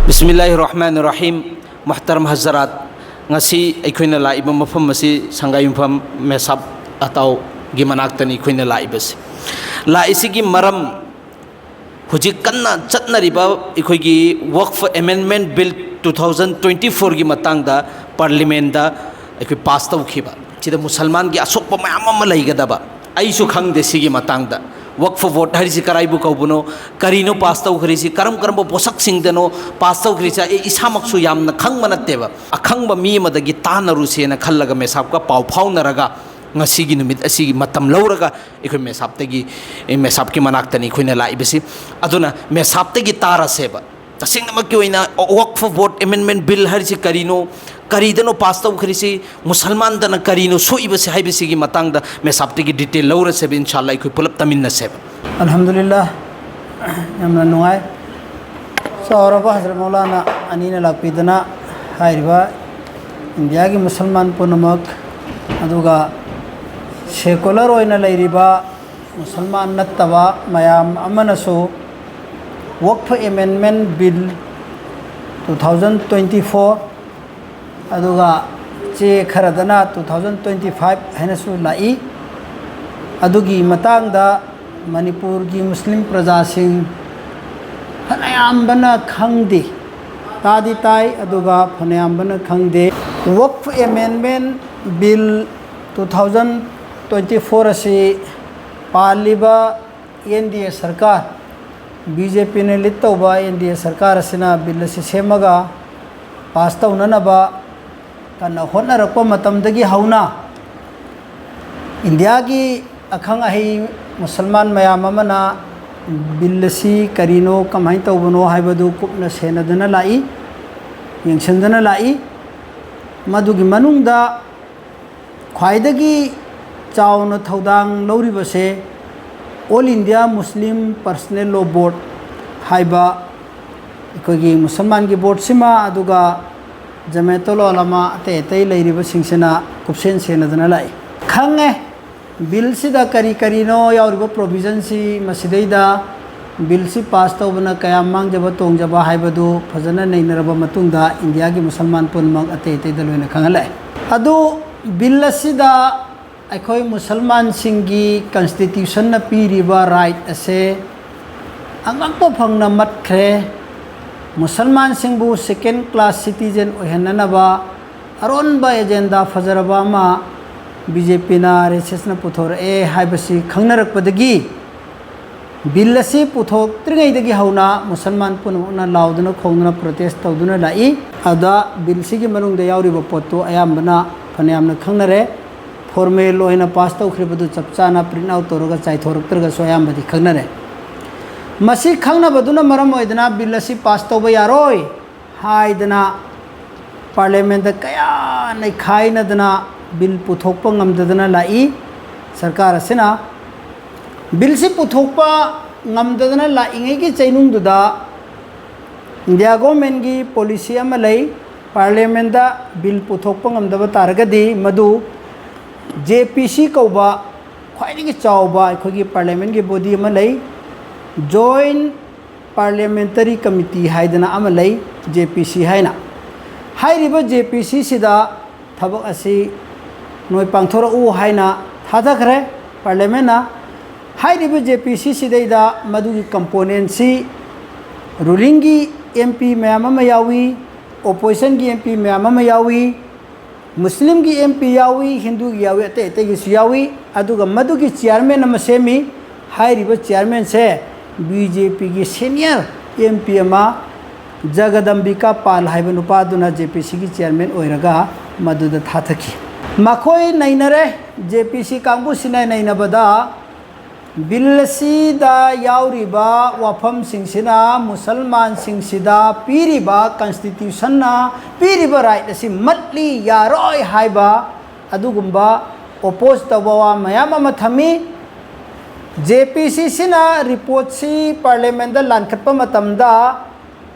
बिस्मिल्लाहिर्रहमानिर्रहीम मुहतरम हजरात ngasi aikoina laiba mafam asi sangaimfam mesap atau gimanaktani aikoina laibas laisigi maram hujik kanna chatnariba aikoigi waqf amendment bill 2024 gi matangda parliament da aikoi pass tawkhiba chida musalman gi asokpa mayam ama laigadaba aisu khangde sigi matangda वक्फ vote हरिसी कराइबु कौबुनो करीनो पास तौखरीसी करम करम पोसक सिंगदनो पास तौखरीसा ए इसामक्सु यामना खंगब नत्तेबा अखंगब मी मदगी तानरुसेना खल्लगा मेसाबका पाउ फाउनरगा ngasiगी नुमित असिगी मतम लौरगा इखोय मेसाबतगी ए मेसाबकी मनाक्तनी इखोयना लाइबसी अदुना मेसाबतगी तारासेबा तसिंगमकी ओइना वक्फ vote amendment bill हरिसी करीनो करीदनो पास तौखरीसी मुसलमान दना करीनो सोइबसे हाइबसिगी मतंगदा मेसाबतगी detail लौरसेबा इंशाल्लाह इखोय pull-up तमिन्नसेबा अल्हम्दुलिल्लाह यमना नुआय सौरबा हजरत मौलाना अनीना लापीदना हाइरबा India की मुसलमान पुनमक अदुगा सेकुलर ओइना लैरिबा मुसलमान नत्तबा मयाम अमनसो वक्फ अमेंडमेंट बिल 2024 अदुगा चे खरदना 2025 हैनसु लाई अदुगी मतंगदा मणिपुर की मुस्लिम प्रजा सिंह फनयाम्बना खंगदे तादी ताई अदुगा फनयाम्बना खंगदे वक्फ अमेंडमेंट बिल 2024 असी पालिबा एनडीए सरकार बीजेपी ने लिट तौबा एनडीए सरकार असिना बिल असी सेमगा पास तौननबा कन्ना होनरक्पा मतमदगी हौना इंडिया की अखंग अहि मुसलमान मयाम अमना बिल असी करीनो कमाई तौबनो हाइबदु कुपना सेनदना लाई यंगसनदना लाई मदुगी मनुंगदा ख्वाइदगी चावना थौदांग लौरिबसे All India Muslim Personal Law Board हाइबा इकोगी मुसलमान की बोर्ड सिमा अदुगा जमेतोल ओलमा अते अते लैरिबा सिंगसेना कुपसेन सेनदना लाई खंगे बिल सिदा करी करीनो यावरिबा प्रोविजन सी मसिदैदा बिल सी पास तौबना कया मांगजबा तोंगजबा हाइबदु फजना नैनरबा मतुंगदा इंडिया की मुसलमान पुनमक अते अते दलोइना खंगलाय अदु बिल सिदा अखोई मुसलमान सिंगी कॉन्स्टिट्यूशन न पीरिबा राइट असे अंगक्पो फंगना मत्खे मुसलमान सिंबु सेकेंड क्लास सिटीजन ओहननबा अरोनबा एजेंडा फजरबा मा बीजेपी ना आरएसएस न पुथोर ए हाइबसी खंगनरकपदगी बिल असी पुथोक त्रिंगैदगी हौना मुसलमान पुनमुना लाउदना खोंगना प्रोटेस्ट तौदुना लाई अदा बिल सिगी मनुंगदा यावरिबा पोतो अयामबना फनयामना खंगनरे फॉर्मेल ओइना पास तौख्रिबदु चपचाना प्रिंट आउट तौरगा चाइथोरक्तरगा सोयामबदी खंगनरे मसी खंगनबदुना मरम ओइदना बिल असी पास तौबा यारोय हाइदना पार्लियामेंट दा कया नै खाइनदना बिल पुथोकपा ngamdadana लाई सरकार असिना बिल से पुथोकपा ngamdadana लाइंगे की चैनुंगदुदा इंडिया गवर्नमेंट की पॉलिसी अमा लै पार्लियामेंट दा बिल पुथोकपा ngamdaba तारगदी मदु जेपीसी कौबा ख्वाइदगी चावबा अखोगी पार्लियामेंट की बॉडी अमा लै जॉइंट पार्लियामेंटरी कमिटी हाइदना अमा लै जेपीसी हाइना हाइरिबा जेपीसी सिदा थबक असी नोय पांथोर उ हाइना थाथखरे पार्लियामेंट हाइरिबा जेपीसी सिदैदा मदुगी कंपोनेंट सी रूलिंग की एमपी मैम अमा यावी ओपोजिशन की एमपी मैम अमा यावी मुस्लिम की एमपी यावी हिंदू की यावी अते अते की यावी अदुगा मदुगी चेयरमैन अमा सेमी हाइरिबा चेयरमैन से बीजेपी की सीनियर एमपी अमा जगदंबिका पाल हाइबा नुपादुना जेपीसी की चेयरमैन ओइरगा मदुदा थाथकी मखोय नैनरे जेपीसी कांगबु सिनाय नैनबदा बिलसीदा यावरिबा वाफम सिंगसिना मुसलमान सिंगसिदा पीरिबा कॉन्स्टिट्यूशन ना पीरिबा राइट असी मतली यारोय हाइबा अदुगुंबा ओपोज तबवा मयाम अमा थमी जेपीसी सिना रिपोर्ट सी पार्लियामेंट दा लानखटपा मतमदा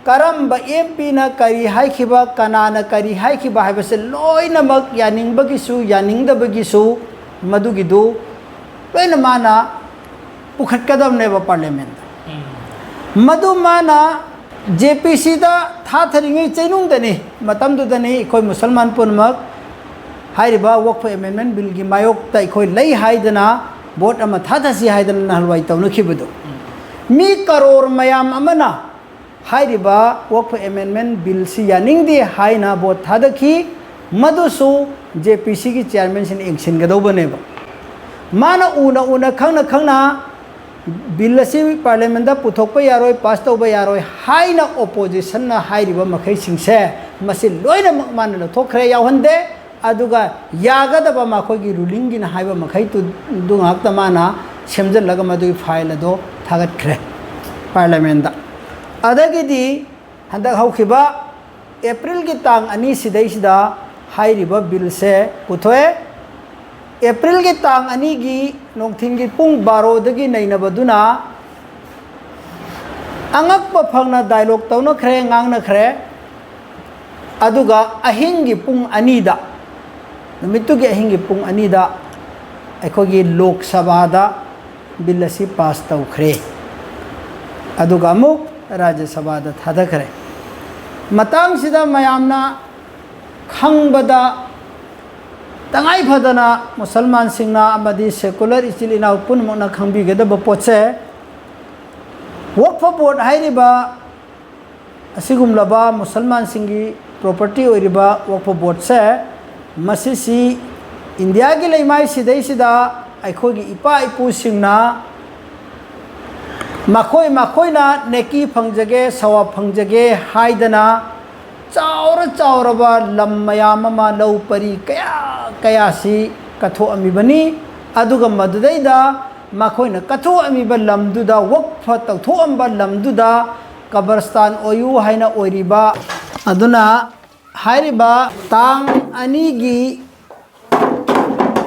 करम एमपी ना करी हाइखिबा कनाना करी हाइखिबा हाइबसे लोइनमक यानिंगबगिसु यानिंगदबगिसु मदुगिदु लोइना माना पुखटकदमनेबा पार्लियामेंट मधु माना JPC da tha thari chainung dani matam du dani koi musalman punmak hairiba work for amendment bill gi mayok ta koi lei haidana vote ama tha thasi haidana halwai tawna khibudu mi karor mayam amana hairiba work for amendment bill si yaning di haina vote tha dakhi madusu JPC gi chairman sin action ga dobane ba mana una khangna bill asi parliament da puthok pa yaroi pass to ba yaroi haina opposition na hairiba makhai singse masi loina man na thokre yawhande aduga yaga da ba makhoi gi ruling gi na haiba makhai tu dungak ta mana semjal laga madu file do thagat khre parliament da adagi di handak haukiba april gi tang ani sidai sida hairiba bill se puthoe April ki tang ani gi nongthin gi pung 12 dagi naina baduna angak pa phangna dialogue tawna khre ngangna khre aduga ahing gi pung ani da namitu gi ahing gi pung ani da aiko gi lok sabha da bill si pass taw khre aduga muk rajya sabha da thada khre matang sida mayamna khangbada tangai phadana musalman singna amadi secular ichilina punmona khangbi geda bapotse work for board hairiba asigum laba musalman singi property oiriba work for board se masisi india gi leimai sidai sida aikhogi ipa ipu singna makoi na neki phangjage sawa phangjage haidana chaura ba lam mayam ma lau pari kaya si katho ami bani aduga madudai da makhoi na katho ami ba lam du da wakfa ta tho am ba lam du da kabarstan oyu haina oiriba aduna hairiba tang ani gi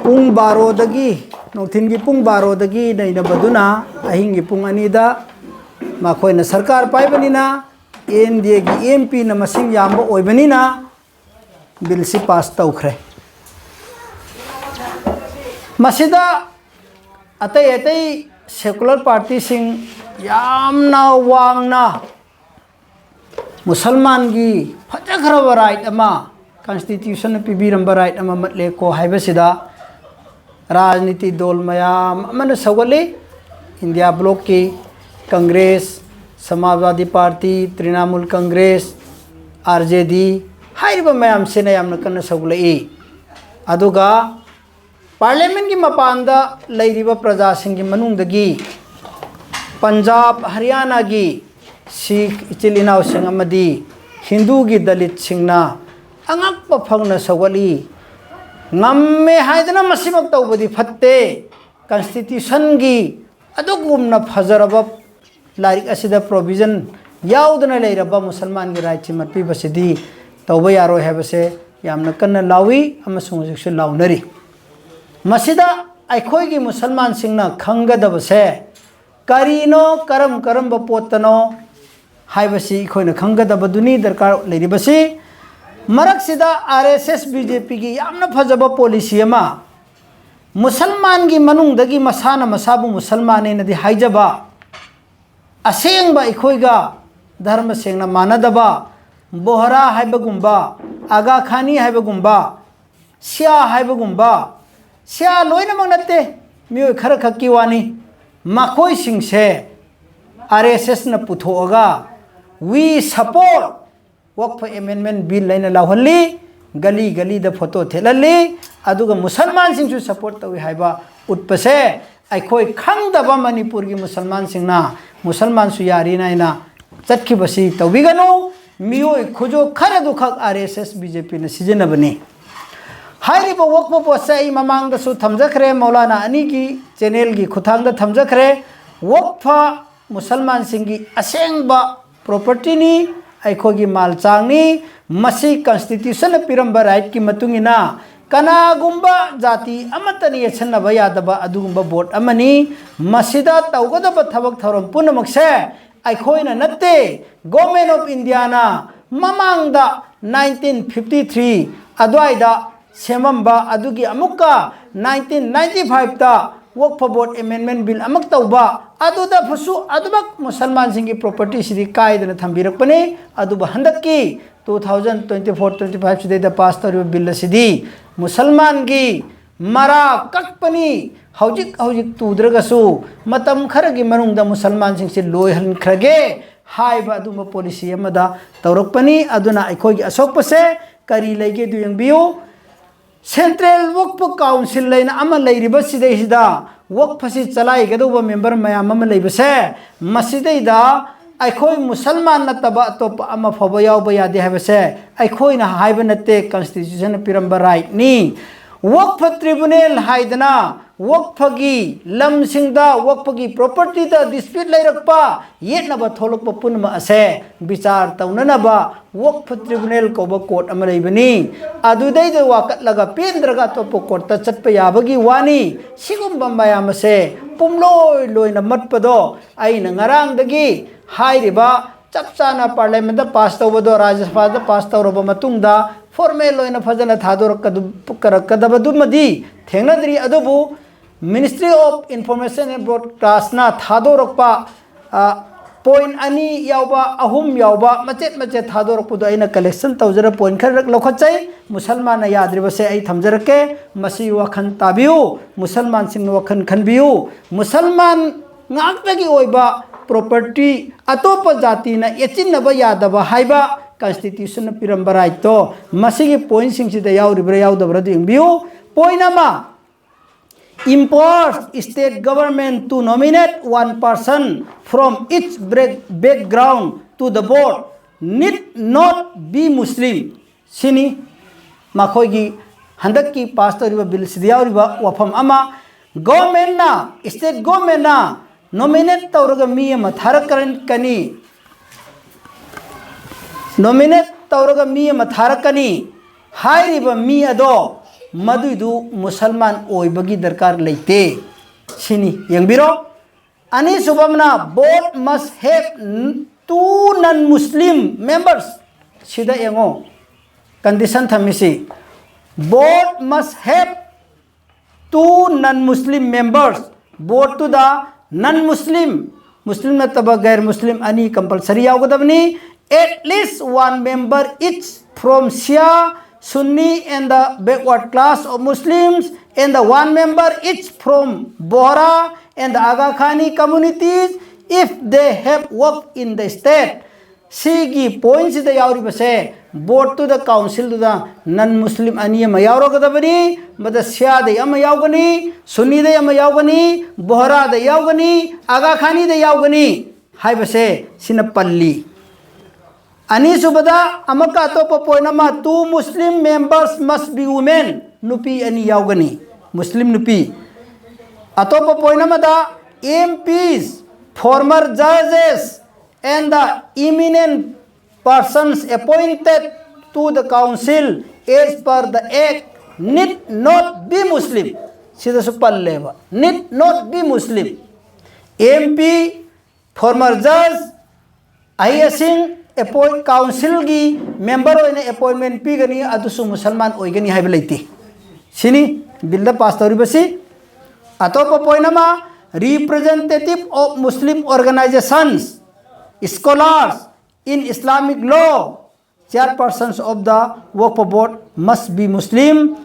pung 12 dagi nothin gi pung 12 dagi naina baduna ahing gi pung ani da makhoi na sarkar pai bani na NDA gi MP na masing yamba oibani na bill si pass tawkhre masida atai secular party sing yamna wangna musalman gi phajakhra right ama constitution pibiram right ama matle ko haibasida rajniti dol mayam amana sawale India bloc ki Congress Samajwadi party Trinamool Congress RJD हाइरिबा मैम सेना यामना कन्न सगुलई अदुगा parliament की मपानदा लैरिबा प्रजा सिंह मनुंगदगी पंजाब हरियाणा की सिख इचिलिनाव सिंह अमदी हिंदू की दलित सिंहना अंगक फंगना सगुली ngame haidana masimak tawbadi fatte constitution gi adugumna fajaraba लारिक असिदा प्रोविजन याउदना लेरबा मुसलमान की राइट मत्पी बसिदी तौबा यारो हैबसे यामना कन्न लावी अमसुंग जिक्सु लाउनरी मसिदा आइखोय की मुसलमान सिंगना खंगदबसे करीनो करम बपोतनो हाइबसी इखोयना खंगदबदुनी दरकार लेरिबसी मरकसिदा RSS BJP की यामना फजबा पॉलिसी अमा मुसलमान की मनुंगदगी मसाना मसाबु मुसलमाने नदी हाइजबा असेंगबा इखोइगा धर्म सेंगना मानदबा बोहरा हाइबगुंबा आगा खानी हाइबगुंबा सिया हाइबगुंबा सिया लोइनमक नते मियोय खर खक्की वानी माखोय सिंगसे RSS न पुथोगा we support work for amendment bill line लाहली गली गली द फोटो थेलली अदुगा मुसलमान सिंगसु सपोर्ट तवी हाइबा उत्पसे अखोय खंगदबा मणिपुर की मुसलमान सिंगना मुसलमान सुयारी नाइना चटकी बसी तौबिगनो मियोय खुजो खरे दुखक RSS BJP न सिजनबनी हाइरिबो वक्फ पोसे ममांग दसु थमजखरे मौलाना अनि की चैनल की खुथांग द थमजखरे वक्फ मुसलमान सिंगी असेंगबा प्रॉपर्टी नि अखोगी माल चांगनी मसी कॉन्स्टिट्यूशन पिरंबा राइट की मतुंगिना कनागुंबा जाति अमतनी यछनबा यादबा अदुगुंबा बोर्ड अमनी मसिदा तौगदबा थबक थरम पुनमक्से अखोइना नत्ते गवर्नमेंट ऑफ इंडिया ना ममांगदा 1953 अद्वाइदा सेमंबा अदुगी अमुक्का 1995 ता वक्फ बोर्ड अमेंडमेंट बिल अमक तौबा अदुदा फसु अदुमक मुसलमान सिंगी प्रॉपर्टी सिदी कायदना थंबिरकपने अदुबा हंदकी 2024-25 सिदेदा पास तौरिबा बिल सिदी मुसलमान की मरा ककपनी हौजिक हौजिक तुद्रगसु मतम खरगी मनुंगदा मुसलमान सिंगसे लोयहनख्रगे हाइबा अदुम पॉलिसी अमदा तौरकपनी अदुना अखोगी असोकपसे करी लेगे दु यंगबियु सेंट्रल वक्फ काउंसिल लेना अमा लेरिबा सिदैसिदा वक्फ से चलाइगदौबा मेंबर मयाम अमा लेबसे मसिदैदा अखोई मुसलमान नतबा अतोप अमा फबा यावबा यादे हाबसे अखोइना हाइबा नते कॉन्स्टिट्यूशन पिरंबा राइट नी वक्फ ट्रिब्यूनल हाइदना वक्फ की लमसिंगदा वक्फ की प्रॉपर्टी दा डिस्प्यूट लेरकपा येनबा थोलकपा पुनमा असे विचार तौननबा वक्फ ट्रिब्यूनल कोबा कोर्ट अमा लेबनी अदुदै द वाकटलगा पेंद्रगा तोप कोर्ट ता चटपा याबगी वानी सिगुम्बा मयाम से पुमलोय लोयना मटपदो आइना ngarangdagi हाइरिबा चपचाना पार्लियामेंट पास तौबदो राज्यसभा पास तौरबा मतुंगदा फॉर्मल ओइना फजना थादोरकदबदुमदी थेंगनद्री अदुबु ministry of information and broadcast ना थादोरकपा पॉइंट अनि यावबा अहुम यावबा मचेत मचेत थादोरकपुदो अइना कलेक्शन तौजरा पॉइंट खरक लखचै मुसलमान याद्रिबसे अइ थमजरके मसी वखन ताबियु मुसलमान सिंह वखन खनबियु मुसलमान ngakdagi oiba property atopa जाति ना एचिनबा यादबा हाइबा constitution piramba right to masigi point sing sida yauribra yaudabra dingbiu point ama empowers state government to nominate one person from each background to the board need not be muslim sini makoigi handaki pastor riba bill sida yauriba wafam ama government na state government na nominate tawraga mi ama tharakaran kani nominate tawraga mi ama tharakani hairiba mi ado maduidu musalman oibagi darkar leite sini yangbiro ani subamna board must have two non muslim members sida yango condition thamisi board must have two non muslim members board to the non muslim muslim na taba gair muslim ani compulsory yagadabni at least one member each from Shia, Sunni and the backward class of Muslims and the one member each from Bohra and the Aga Khani communities if they have worked in the state. Sigi points the yauri base board to the council to the non-Muslim aniyama yaurogabani, but the Shia the Yama Yaugani, Sunni the Yama Yaugani, Bohra the Yaugani, Aga Khani the Yaugani, Hai base Sinapalli. Ani subada amaka atopa poinama two Muslim members must be women nupi ani yaugani Muslim nupi atopa poinama da MPs former judges and the eminent persons appointed to the council as per the act need not be Muslim sida supalleva need not be Muslim MP former judge ISing appoint council gi member oine appointment pi gani adusu musalman oigani haiba leiti sini bill pass tori basi atopa poinama representative of Muslim organizations scholars in Islamic law chairpersons of the Waqf board must be Muslim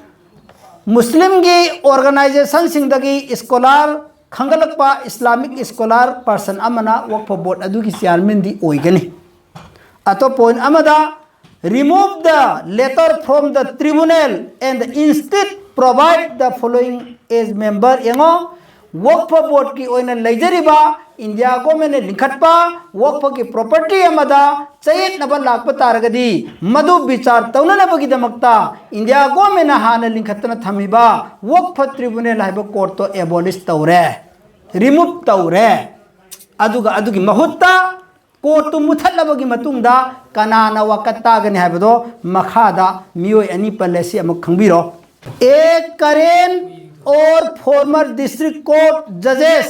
gi organization singdagi scholar khangalakpa Islamic scholar person amana Waqf board adugi chairman di oigani Ato point amada remove the letter from the tribunal and instead provide the following as member yango Waqf board ki oina leijariba India government linkhatpa Waqf ki property amada chayet naba lakpa taragadi madu bichar taunana bagi damakta India government hana linkhatna thamiba Waqf tribunal haiba court to abolish tawre remove tawre adugi mahutta court मुथलबगी मतुंगदा कनाना वकत्तागनि हाबदो मखादा मियोय अनि पलेसी अम खंगबिरो एक करेन और फॉर्मर डिस्ट्रिक्ट कोर्ट जजेस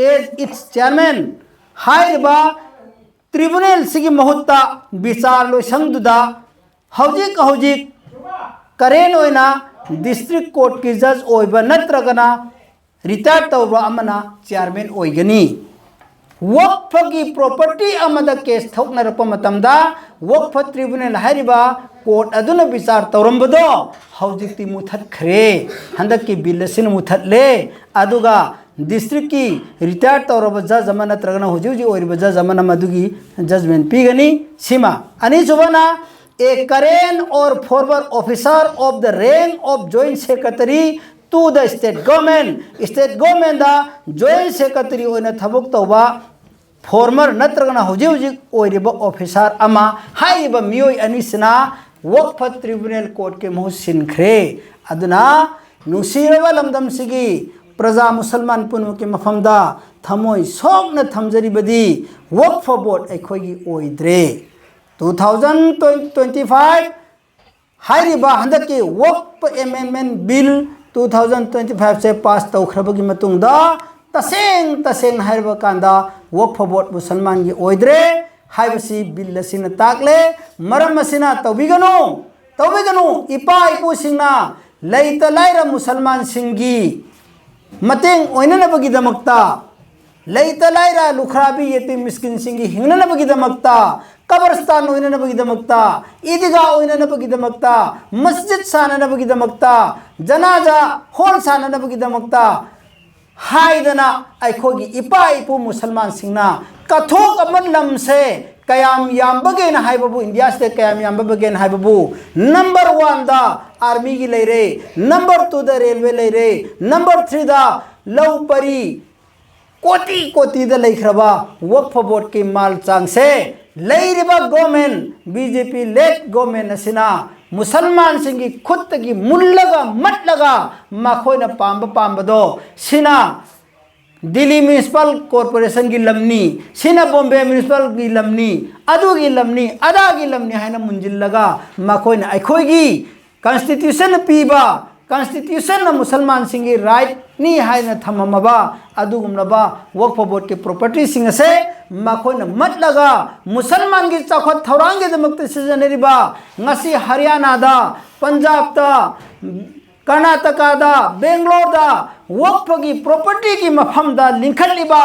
एज इट्स चेयरमैन हाइबा ट्रिब्यूनल सिगी महुत्ता विचार लो संगदुदा हौजिक करेन ओइना डिस्ट्रिक्ट कोर्ट की जज ओइबा नत्रगना रिटायर तौबा अमना चेयरमैन ओइगनी वक्फ की प्रॉपर्टी अमदा केस थोकनरप मतमदा वक्फ ट्रिब्यूनल हारिबा कोर्ट अदुना विचार तौरंबदो हौजिक्ति मुथतखरे हंदक की बिल सिन मुथतले अदुगा डिस्ट्रिक्ट की रिटायर तौरब जज अमा नत्रगना हुजि हुजि ओइरिबा जज अमना मदुगी जजमेंट पीगनी सीमा अनि सुबना a current or forward officer of the rank of joint secretary to the state government दा जॉइंट सेक्रेटरी ओइना थबक तौबा फॉर्मर नत्रगना हुजि हुजि ओइरिबा ऑफिसर अमा हाइबा मियोय अनिसना वक्फ ट्रिब्यूनल कोर्ट के मुह सिनख्रे अदुना नुसीरबा लमदम सिगी प्रजा मुसलमान पुनु के मफमदा थमोय सोकना थमजरिबदी वक्फ बोर्ड अखोगी ओइद्रे 2025 हाइरिबा हंदकी वक्फ अमेंडमेंट बिल 2025 से पास तौखरबगी मतुंगदा तसेंग हाइरिबा कांदा वक्फ बोर्ड मुसलमान की ओइद्रे हाइबसी बिल सिना ताकले मरम सिना तौबिगनो इपा इपु सिंगना लैता लाइरा मुसलमान सिंगी मतेंग ओइननबगी दमक्ता लैता लाइरा लुखराबी यतीम मिस्किन सिंगी हिंगननबगी दमक्ता कब्रस्तान ओइननबगी दमक्ता ईदगाह ओइननबगी दमक्ता मस्जिद साननबगी दमक्ता जनाजा हॉल साननबगी दमक्ता हाइदना अखोगी इपा इपु मुसलमान सिंगना कथोक अमन लमसे कयाम यामबगे न हाइबबु इंडिया से कयाम यामबगे न हाइबबु नंबर 1 दा आर्मी की लेरे नंबर 2 दा रेलवे लेरे नंबर 3 दा लौपरी कोटी दा लेखरबा वक्फ बोर्ड की माल चांग से लेरिबा गवर्नमेंट बीजेपी लेड गवर्नमेंट असिना मुसलमान सिंगी खुद की मुल्लगा मटलगा मखोइना पाम्बदो सिना दिल्ली म्यूनिसिपल कॉर्पोरेशन की लमनी सिना बॉम्बे म्यूनिसिपल की लमनी अदुगी लमनी अदागी लमनी हाइना मुंजिल्लगा मखोइना अखोइगी कॉन्स्टिट्यूशन पीबा कॉन्स्टिट्यूशन मुसलमान सिंगी राइट नी हाइना थममबा अदुगुमनबा वक्फ बोर्ड के प्रॉपर्टी सिंग से मखोइना मटलगा मुसलमान की चौखट थौरांग के दमक सिजनरिबा ngasi हरियाणा दा पंजाब दा कर्नाटका दा बेंगलोर दा वक्फ की प्रॉपर्टी की मफम दा लिंखलिबा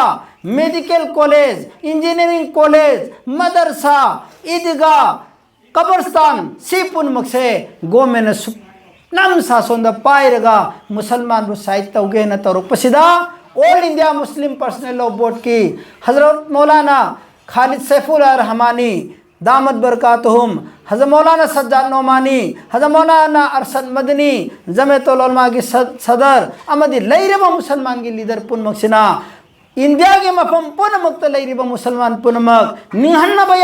मेडिकल कॉलेज इंजीनियरिंग कॉलेज मदरसा ईदगाह कब्रस्तान सिपुन मक्से गवर्नमेंट नम सासों पाइरगा मुसलमान रु साइड तौगे न तौरपसिदा All India Muslim Personal Law Board की हजरत मौलाना खालिद सैफुल रहमानी दामद बरकातुहुम हजरत मौलाना सज्जाद नोमानी हजरत मौलाना अरशद मदनी जमीयतुल उलमा की सदर अमदी लैरबा मुसलमान की लीडर पुनमक्सिना इंडिया के मफम पुनमक्त लैरबा मुसलमान पुनमक निहन्नबा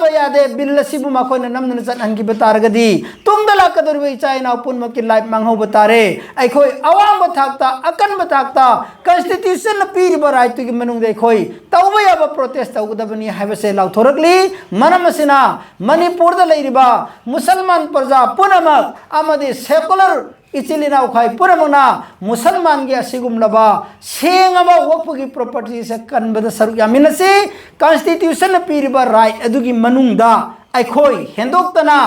यादे बिल्लसिबु मखोइना नमदन चनहनगी बतारगदी तुंगदला कदरबे चाइना पुनमक की लाइफ मांगहो बतारे अखोई अवांग थाकता अकन बताकता कॉन्स्टिट्यूशन पीरिबा राइट की मनुंग देखोई तौबा याबा प्रोटेस्ट तौगदबनी हाइबसे लाउथोरकली मनमसिना मणिपुर द लैरबा मुसलमान प्रजा पुनमक अमदी सेकुलर इचिलिना उखाई पुरमना मुसलमान के असिगुमलबा सेंगबा वक्फ की प्रॉपर्टी से कनबद सरुक यामिनसे कॉन्स्टिट्यूशन पीरिबा राइट अदुगी मनुंगदा अखोई हेंदोक्तना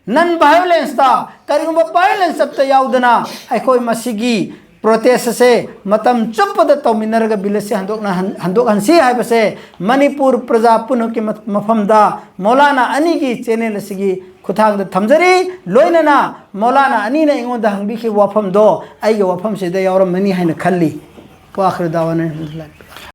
नन वायलेंस दा करिगुम वायलेंस सबता याउदना अखोई मसिगी प्रोटेस्ट से मतम चुप्पद तौमिनरग बिल से हंदोक हंसी हाइबसे मणिपुर प्रजा पुनु के मफमदा मौलाना अनी की चैनल सिगी खुथांग थमजरी लोइनना मौलाना अनी ने इंगोंदा हंगबी वाफम दो आई वाफम से यावरम मनी हाइन खल्ली वाखिर दावाना